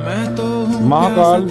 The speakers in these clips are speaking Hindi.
महाकाल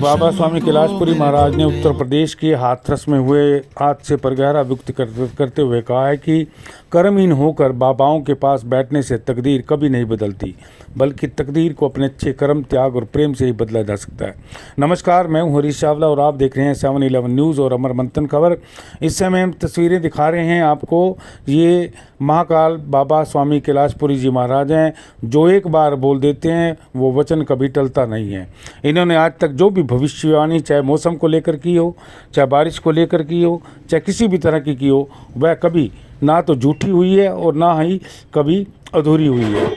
बाबा स्वामी कैलाशपुरी महाराज ने उत्तर प्रदेश के हाथरस में हुए हादसे पर गहरा व्यक्त करते हुए कहा है कि कर्महीन होकर बाबाओं के पास बैठने से तकदीर कभी नहीं बदलती, बल्कि तकदीर को अपने अच्छे कर्म, त्याग और प्रेम से ही बदला जा सकता है। नमस्कार, मैं हूं हरीश चावला और आप देख रहे हैं 7/11 न्यूज़ और अमर मंथन खबर। इस समय हम तस्वीरें दिखा रहे हैं आपको। ये महाकाल बाबा स्वामी कैलाशपुरी जी महाराज हैं, जो एक बार बोल देते हैं वो वचन कभी टलता नहीं है। इन्होंने आज तक जो भी भविष्यवाणी, चाहे मौसम को लेकर की हो, चाहे बारिश को लेकर की हो, चाहे किसी भी तरह की हो, वह कभी ना तो झूठी हुई है और ना ही कभी अधूरी हुई है।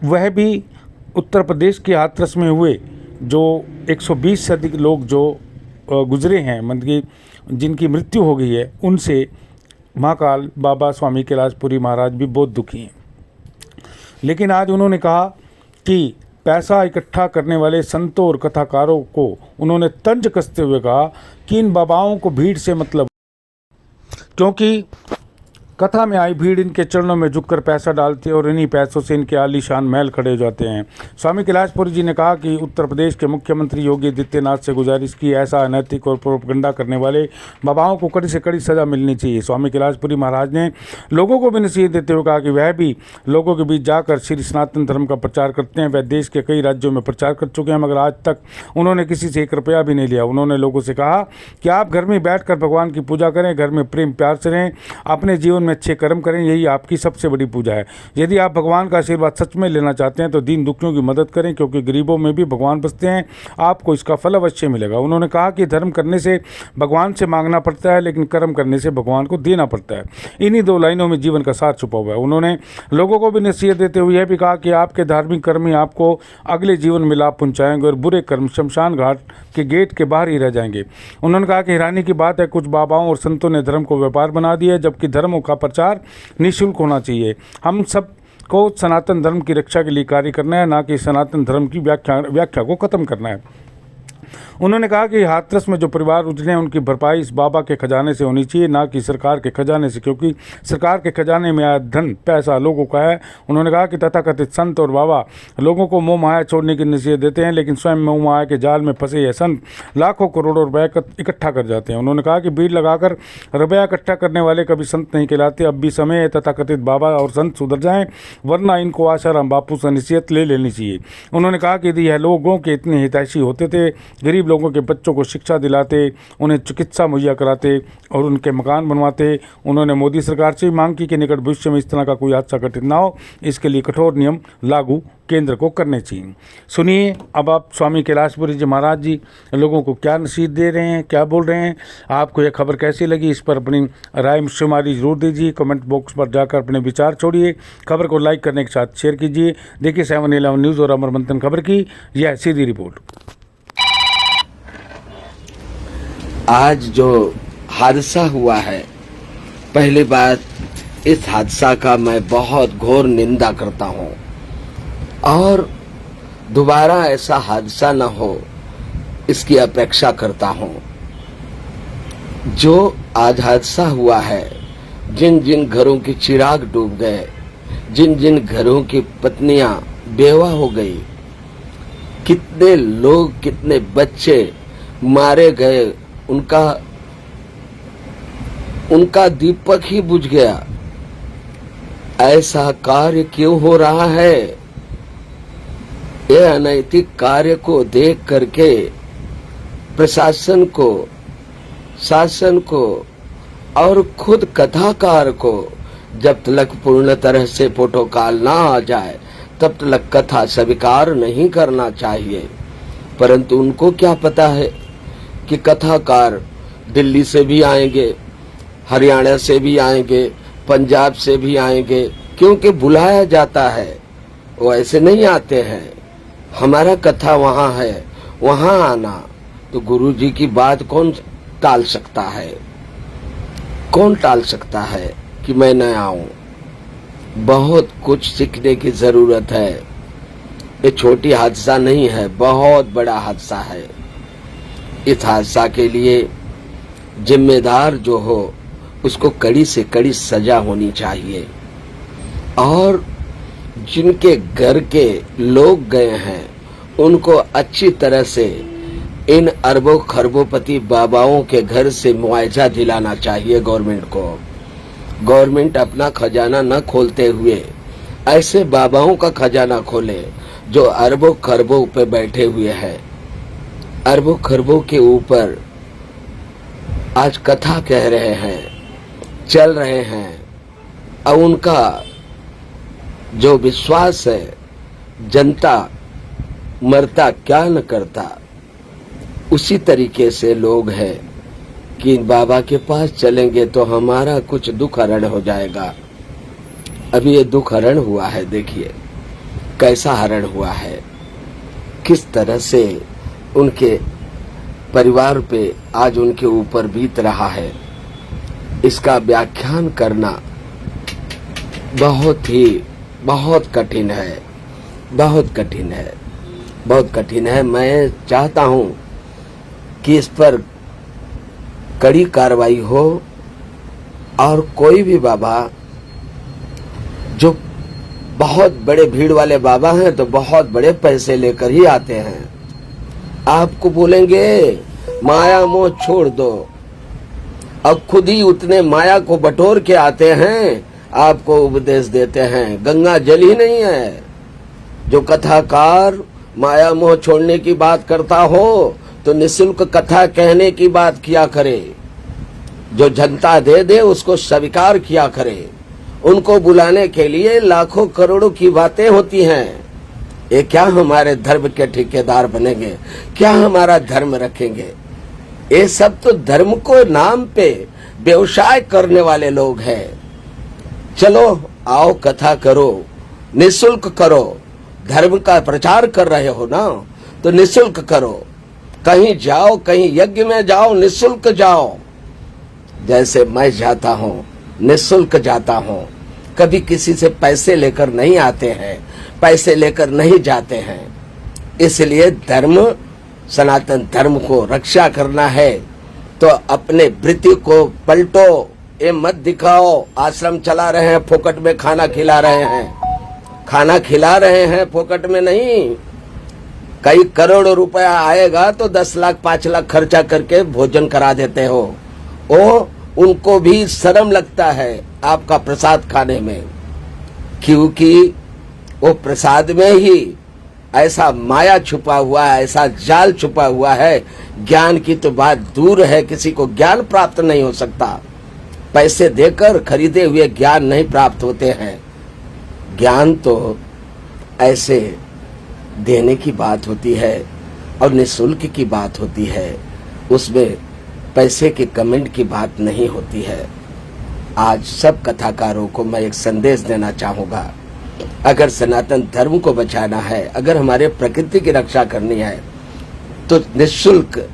वह भी उत्तर प्रदेश के हाथरस में हुए जो 120 से अधिक लोग जो गुजरे हैं, मतलब कि जिनकी मृत्यु हो गई है, उनसे महाकाल बाबा स्वामी कैलाशपुरी महाराज भी बहुत दुखी हैं। लेकिन आज उन्होंने कहा कि पैसा इकट्ठा करने वाले संतों और कथाकारों को उन्होंने तंज कसते हुए कहा कि इन बाबाओं को भीड़ से मतलब, क्योंकि कथा में आई भीड़ इनके चरणों में झुककर पैसा डालती है और इन्हीं पैसों से इनके आलीशान महल खड़े हो जाते हैं। स्वामी कैलाशपुरी जी ने कहा कि उत्तर प्रदेश के मुख्यमंत्री योगी आदित्यनाथ से गुजारिश की, ऐसा अनैतिक और प्रोपगंडा करने वाले बाबाओं को कड़ी से कड़ी सजा मिलनी चाहिए। स्वामी कैलाशपुरी महाराज ने लोगों को भी नसीहत देते हुए कहा कि वह भी लोगों के बीच जाकर श्री सनातन धर्म का प्रचार करते हैं। वह देश के कई राज्यों में प्रचार कर चुके हैं, मगर आज तक उन्होंने किसी से 1 रुपया भी नहीं लिया। उन्होंने लोगों से कहा कि आप घर में बैठकर भगवान की पूजा करें, घर में प्रेम प्यार से रहें, अपने जीवन में अच्छे कर्म करें, यही आपकी सबसे बड़ी पूजा है। यदि आप भगवान का आशीर्वाद सच में लेना चाहते हैं तो दीन दुखियों की मदद करें, क्योंकि गरीबों में भी भगवान बसते हैं। आपको इसका फल अवश्य मिलेगा। उन्होंने कहा कि धर्म करने से भगवान से मांगना पड़ता है, लेकिन कर्म करने से भगवान को देना पड़ता है। इन्हीं 2 लाइनों में जीवन का सार छुपा हुआ है। उन्होंने लोगों को भी नसीहत देते हुए यह भी कहा कि आपके धार्मिक कर्म ही आपको अगले जीवन में लाभ पहुँचाएंगे और बुरे कर्म शमशान घाट के गेट के बाहर ही रह जाएंगे। उन्होंने कहा कि हैरानी की बात है, कुछ बाबाओं और संतों ने धर्म को व्यापार बना दिया है, जबकि धर्मों का प्रचार निःशुल्क होना चाहिए। हम सब को सनातन धर्म की रक्षा के लिए कार्य करना है, ना कि सनातन धर्म की व्याख्या को खत्म करना है। उन्होंने कहा कि हाथरस में जो परिवार उजड़े हैं उनकी भरपाई इस बाबा के खजाने से होनी चाहिए, ना कि सरकार के खजाने से, क्योंकि सरकार के खजाने में आया धन पैसा लोगों का है। उन्होंने कहा कि तथाकथित संत और बाबा लोगों को मोह माया छोड़ने की नसीहत देते हैं, लेकिन स्वयं मोह माया के जाल में फंसे यह संत लाखों करोड़ों रुपए इकट्ठा कर जाते हैं। उन्होंने कहा कि भीड़ लगाकर रुपया इकट्ठा करने वाले कभी संत नहीं कहलाते। अब भी समय है तथाकथित बाबा और संत सुधर जाएं, वरना इनको आशाराम बापू से नसीहत ले लेनी चाहिए। उन्होंने कहा कि यदि यह लोगों के इतने हितैषी होते थे, गरीब लोगों के बच्चों को शिक्षा दिलाते, उन्हें चिकित्सा मुहैया कराते और उनके मकान बनवाते। उन्होंने मोदी सरकार से मांग की कि निकट भविष्य में इस तरह का कोई हादसा घटित ना हो, इसके लिए कठोर नियम लागू केंद्र को करने चाहिए। सुनिए अब आप स्वामी कैलाशपुरी जी महाराज जी लोगों को क्या नसीहत दे रहे हैं, क्या बोल रहे हैं। आपको यह खबर कैसी लगी, इस पर अपनी राय शुमारी जरूर दीजिए। कमेंट बॉक्स पर जाकर अपने विचार छोड़िए। खबर को लाइक करने के साथ शेयर कीजिए। देखिए 7/11 न्यूज़ और अमर मंथन खबर की यह सीधी रिपोर्ट। आज जो हादसा हुआ है, पहली बात, इस हादसा का मैं बहुत घोर निंदा करता हूं और दोबारा ऐसा हादसा न हो इसकी अपेक्षा करता हूं। जो आज हादसा हुआ है, जिन जिन घरों की चिराग डूब गए, जिन जिन घरों की पत्नियां बेवा हो गई, कितने लोग, कितने बच्चे मारे गए, उनका दीपक ही बुझ गया। ऐसा कार्य क्यों हो रहा है? यह अनैतिक कार्य को देख करके प्रशासन को, शासन को और खुद कथाकार को जब तक पूर्ण तरह से प्रोटोकॉल ना आ जाए तब तक कथा स्वीकार नहीं करना चाहिए। परंतु उनको क्या पता है कि कथाकार दिल्ली से भी आएंगे, हरियाणा से भी आएंगे, पंजाब से भी आएंगे, क्योंकि बुलाया जाता है। वो ऐसे नहीं आते हैं। हमारा कथा वहाँ है, वहाँ आना, तो गुरु जी की बात कौन टाल सकता है? कौन टाल सकता है कि मैं न आऊं? बहुत कुछ सीखने की जरूरत है। ये छोटी हादसा नहीं है, बहुत बड़ा हादसा है। इस हादसा के लिए जिम्मेदार जो हो उसको कड़ी से कड़ी सजा होनी चाहिए और जिनके घर के लोग गए हैं उनको अच्छी तरह से इन अरबों खरबोपति बाबाओं के घर से मुआवजा दिलाना चाहिए गवर्नमेंट को। गवर्नमेंट अपना खजाना न खोलते हुए ऐसे बाबाओं का खजाना खोले जो अरबों खरबों पे बैठे हुए हैं। अरबों खरबों के ऊपर आज कथा कह रहे हैं, चल रहे हैं, और उनका जो विश्वास है, जनता मरता क्या न करता, उसी तरीके से लोग हैं कि बाबा के पास चलेंगे तो हमारा कुछ दुख हरण हो जाएगा। अभी ये दुख हरण हुआ है, देखिए कैसा हरण हुआ है, किस तरह से उनके परिवार पे आज उनके ऊपर बीत रहा है। इसका व्याख्यान करना बहुत कठिन है, बहुत कठिन है, बहुत कठिन है। मैं चाहता हूं कि इस पर कड़ी कार्रवाई हो और कोई भी बाबा जो बहुत बड़े भीड़ वाले बाबा हैं तो बहुत बड़े पैसे लेकर ही आते हैं, आपको बोलेंगे माया मोह छोड़ दो, अब खुद ही उतने माया को बटोर के आते हैं, आपको उपदेश देते हैं। गंगा जल ही नहीं है। जो कथाकार माया मोह छोड़ने की बात करता हो तो निःशुल्क कथा कहने की बात किया करे, जो जनता दे दे उसको स्वीकार किया करे। उनको बुलाने के लिए लाखों करोड़ों की बातें होती हैं। ये क्या हमारे धर्म के ठेकेदार बनेंगे? क्या हमारा धर्म रखेंगे? ये सब तो धर्म को नाम पे व्यवसाय करने वाले लोग हैं। चलो आओ कथा करो, निःशुल्क करो। धर्म का प्रचार कर रहे हो ना, तो निःशुल्क करो। कहीं जाओ, कहीं यज्ञ में जाओ, निःशुल्क जाओ। जैसे मैं जाता हूँ, निःशुल्क जाता हूँ। कभी किसी से पैसे लेकर नहीं आते हैं, पैसे लेकर नहीं जाते हैं। इसलिए धर्म, सनातन धर्म को रक्षा करना है तो अपने वृत्ति को पलटो। ये मत दिखाओ आश्रम चला रहे हैं, फोकट में खाना खिला रहे हैं। खाना खिला रहे हैं फोकट में नहीं। कई करोड़ रुपया आएगा तो 10 लाख 5 लाख खर्चा करके भोजन करा देते हो। ओ उनको भी शर्म लगता है आपका प्रसाद खाने में, क्योंकि वो प्रसाद में ही ऐसा माया छुपा हुआ है, ऐसा जाल छुपा हुआ है। ज्ञान की तो बात दूर है, किसी को ज्ञान प्राप्त नहीं हो सकता। पैसे देकर खरीदे हुए ज्ञान नहीं प्राप्त होते हैं। ज्ञान तो ऐसे देने की बात होती है और निःशुल्क की बात होती है, उसमें पैसे के कमेंट की बात नहीं होती है। आज सब कथाकारों को मैं एक संदेश देना चाहूँगा, अगर सनातन धर्म को बचाना है, अगर हमारे प्रकृति की रक्षा करनी है, तो निःशुल्क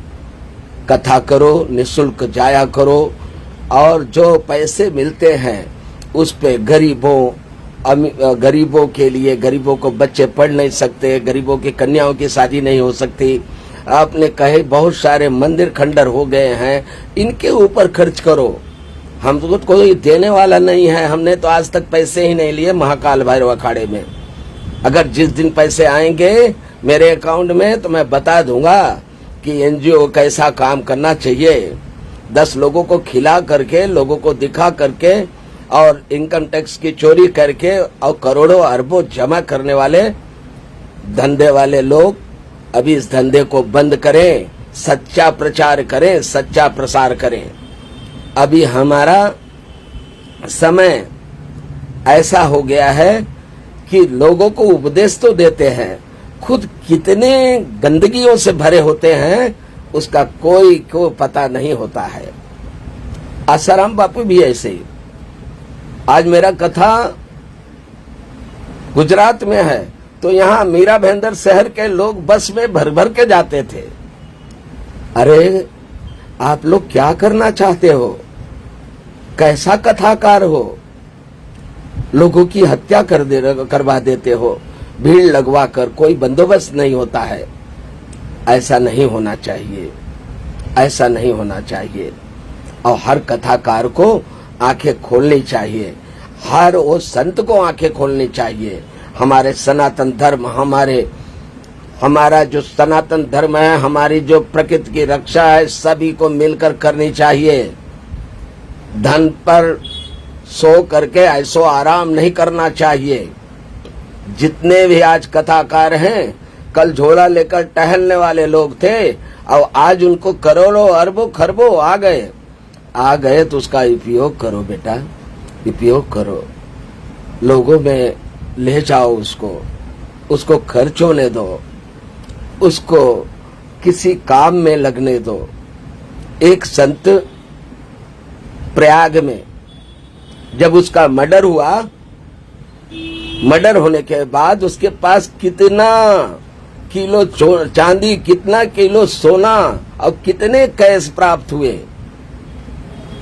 कथा करो, निःशुल्क जाया करो। और जो पैसे मिलते हैं उस पे गरीबों के लिए, गरीबों को बच्चे पढ़ नहीं सकते, गरीबों की कन्याओं की शादी नहीं हो सकती, आपने कहे बहुत सारे मंदिर खंडर हो गए हैं, इनके ऊपर खर्च करो। हम तो कोई देने वाला नहीं है, हमने तो आज तक पैसे ही नहीं लिए महाकाल भैरव अखाड़े में। अगर जिस दिन पैसे आएंगे मेरे अकाउंट में तो मैं बता दूंगा कि एनजीओ कैसा काम करना चाहिए। 10 लोगों को खिला करके, लोगों को दिखा करके और इनकम टैक्स की चोरी करके और करोड़ों अरबों जमा करने वाले धंधे वाले लोग अभी इस धंधे को बंद करें, सच्चा प्रचार करें, सच्चा प्रसार करें। अभी हमारा समय ऐसा हो गया है कि लोगों को उपदेश तो देते हैं, खुद कितने गंदगियों से भरे होते हैं उसका कोई को पता नहीं होता है। आसाराम बापू भी ऐसे ही। आज मेरा कथा गुजरात में है तो यहाँ मीरा भेंदर शहर के लोग बस में भर भर के जाते थे। अरे आप लोग क्या करना चाहते हो? कैसा कथाकार हो? लोगों की हत्या करवा देते हो, भीड़ लगवा कर, कोई बंदोबस्त नहीं होता है। ऐसा नहीं होना चाहिए, ऐसा नहीं होना चाहिए। और हर कथाकार को आंखें खोलनी चाहिए, हर वो संत को आंखें खोलनी चाहिए। हमारे सनातन धर्म, हमारे हमारा जो सनातन धर्म है, हमारी जो प्रकृति की रक्षा है, सभी को मिलकर करनी चाहिए। धन पर सो करके ऐसो आराम नहीं करना चाहिए। जितने भी आज कथाकार हैं, कल झोला लेकर टहलने वाले लोग थे और आज उनको करोड़ों अरबों खरबों आ गए तो उसका उपयोग करो बेटा, उपयोग करो। लोगों में ले जाओ, उसको खर्च होने दो, उसको किसी काम में लगने दो। एक संत प्रयाग में जब उसका मर्डर हुआ, मर्डर होने के बाद उसके पास कितना किलो चांदी, कितना किलो सोना और कितने कैश प्राप्त हुए,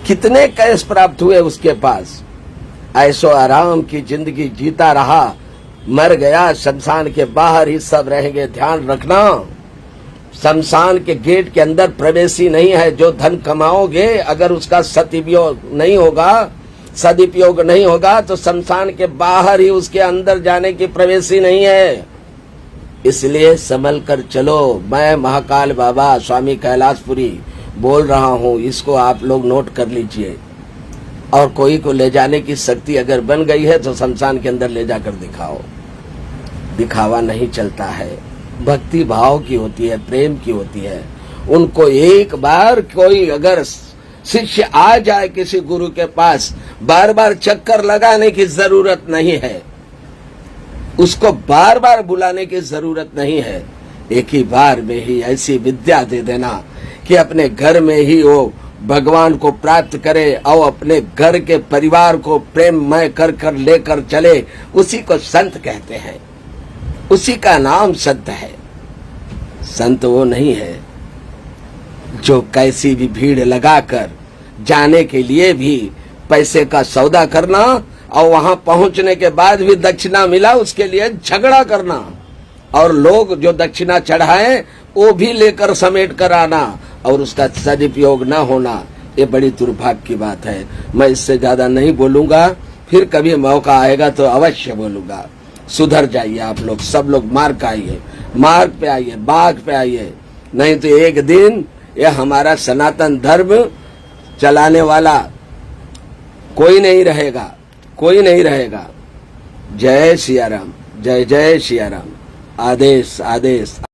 कितने कैश प्राप्त हुए उसके पास। ऐसो आराम की जिंदगी जीता रहा, मर गया। शमशान के बाहर ही सब रहेंगे, ध्यान रखना। शमशान के गेट के अंदर प्रवेश ही नहीं है। जो धन कमाओगे अगर उसका सदुपयोग नहीं होगा तो शमशान के बाहर ही, उसके अंदर जाने की प्रवेश ही नहीं है। इसलिए संभल कर चलो। मैं महाकाल बाबा स्वामी कैलाशपुरी बोल रहा हूँ, इसको आप लोग नोट कर लीजिए। और कोई को ले जाने की शक्ति अगर बन गई है तो शमशान के अंदर ले जाकर दिखाओ। दिखावा नहीं चलता है, भक्ति भाव की होती है, प्रेम की होती है। उनको एक बार कोई अगर शिष्य आ जाए किसी गुरु के पास, बार बार चक्कर लगाने की जरूरत नहीं है, उसको बार बार बुलाने की जरूरत नहीं है। एक ही बार में ही ऐसी विद्या दे देना कि अपने घर में ही वो भगवान को प्राप्त करे और अपने घर के परिवार को प्रेममय कर कर लेकर चले। उसी को संत कहते हैं, उसी का नाम संत है। संत वो नहीं है जो कैसी भी भीड़ लगाकर जाने के लिए भी पैसे का सौदा करना और वहां पहुंचने के बाद भी दक्षिणा मिला उसके लिए झगड़ा करना, और लोग जो दक्षिणा चढ़ाए वो भी लेकर समेट कर आना और उसका सदुपयोग न होना। ये बड़ी दुर्भाग्य की बात है। मैं इससे ज्यादा नहीं बोलूंगा, फिर कभी मौका आएगा तो अवश्य बोलूंगा। सुधर जाइए आप लोग, सब लोग मार्ग आइए, मार्ग पे आइए, बाग पे आइए। नहीं तो एक दिन ये हमारा सनातन धर्म चलाने वाला कोई नहीं रहेगा, कोई नहीं रहेगा। जय सिया राम, जय जय सिया राम। आदेश आदेश।